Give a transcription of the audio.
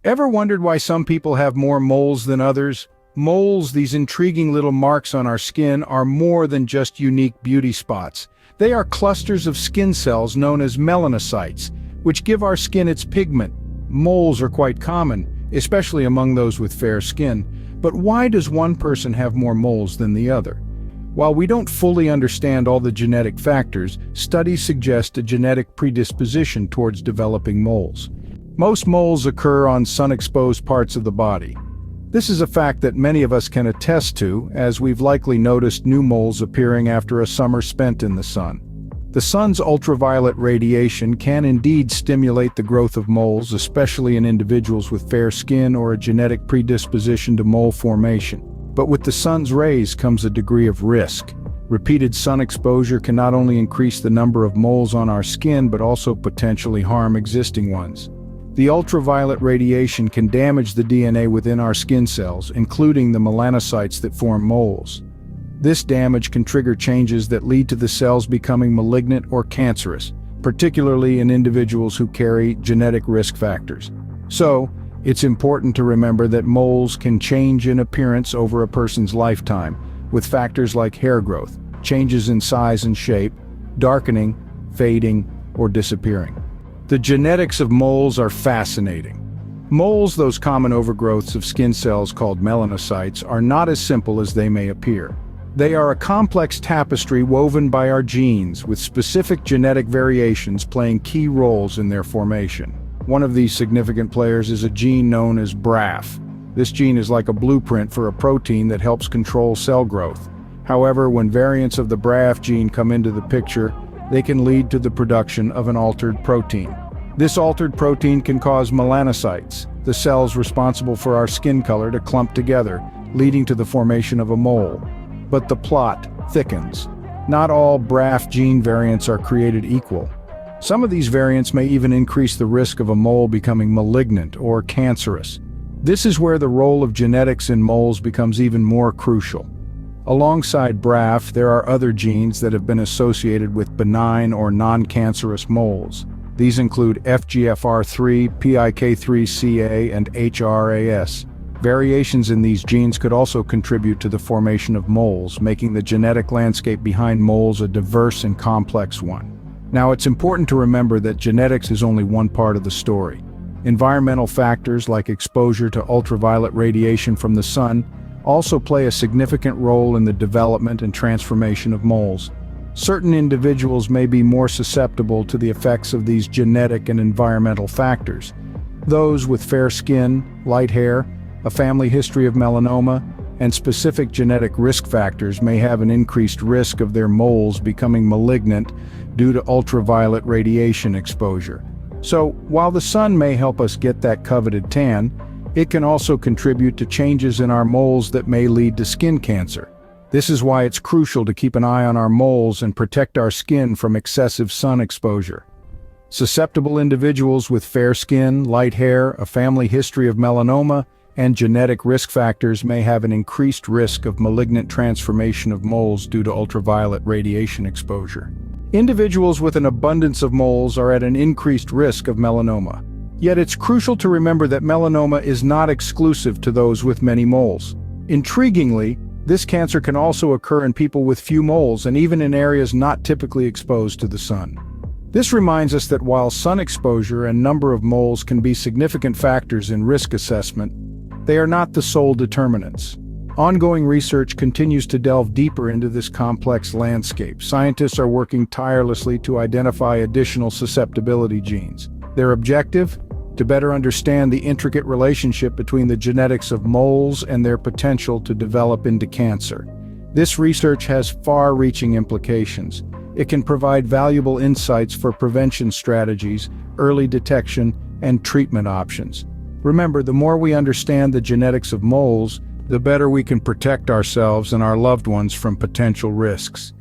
Ever wondered why some people have more moles than others? Moles, these intriguing little marks on our skin, are more than just unique beauty spots. They are clusters of skin cells known as melanocytes, which give our skin its pigment. Moles are quite common, especially among those with fair skin. But why does one person have more moles than the other? While we don't fully understand all the genetic factors, studies suggest a genetic predisposition towards developing moles. Most moles occur on sun-exposed parts of the body. This is a fact that many of us can attest to, as we've likely noticed new moles appearing after a summer spent in the sun. The sun's ultraviolet radiation can indeed stimulate the growth of moles, especially in individuals with fair skin or a genetic predisposition to mole formation. But with the sun's rays comes a degree of risk. Repeated sun exposure can not only increase the number of moles on our skin, but also potentially harm existing ones. The ultraviolet radiation can damage the DNA within our skin cells, including the melanocytes that form moles. This damage can trigger changes that lead to the cells becoming malignant or cancerous, particularly in individuals who carry genetic risk factors. So, it's important to remember that moles can change in appearance over a person's lifetime, with factors like hair growth, changes in size and shape, darkening, fading, or disappearing. The genetics of moles are fascinating. Moles, those common overgrowths of skin cells called melanocytes, are not as simple as they may appear. They are a complex tapestry woven by our genes, with specific genetic variations playing key roles in their formation. One of these significant players is a gene known as BRAF. This gene is like a blueprint for a protein that helps control cell growth. However, when variants of the BRAF gene come into the picture, they can lead to the production of an altered protein. This altered protein can cause melanocytes, the cells responsible for our skin color, to clump together, leading to the formation of a mole. But the plot thickens. Not all BRAF gene variants are created equal. Some of these variants may even increase the risk of a mole becoming malignant or cancerous. This is where the role of genetics in moles becomes even more crucial. Alongside BRAF, there are other genes that have been associated with benign or non-cancerous moles. These include FGFR3, PIK3CA, and HRAS. Variations in these genes could also contribute to the formation of moles, making the genetic landscape behind moles a diverse and complex one. Now, it's important to remember that genetics is only one part of the story. Environmental factors like exposure to ultraviolet radiation from the sun also play a significant role in the development and transformation of moles. Certain individuals may be more susceptible to the effects of these genetic and environmental factors. Those with fair skin, light hair, a family history of melanoma, and specific genetic risk factors may have an increased risk of their moles becoming malignant due to ultraviolet radiation exposure. So, while the sun may help us get that coveted tan, it can also contribute to changes in our moles that may lead to skin cancer. This is why it's crucial to keep an eye on our moles and protect our skin from excessive sun exposure. Susceptible individuals with fair skin, light hair, a family history of melanoma, and genetic risk factors may have an increased risk of malignant transformation of moles due to ultraviolet radiation exposure. Individuals with an abundance of moles are at an increased risk of melanoma. Yet it's crucial to remember that melanoma is not exclusive to those with many moles. Intriguingly, this cancer can also occur in people with few moles and even in areas not typically exposed to the sun. This reminds us that while sun exposure and number of moles can be significant factors in risk assessment, they are not the sole determinants. Ongoing research continues to delve deeper into this complex landscape. Scientists are working tirelessly to identify additional susceptibility genes. Their objective? To better understand the intricate relationship between the genetics of moles and their potential to develop into cancer. This research has far-reaching implications. It can provide valuable insights for prevention strategies, early detection, and treatment options. Remember, the more we understand the genetics of moles, the better we can protect ourselves and our loved ones from potential risks.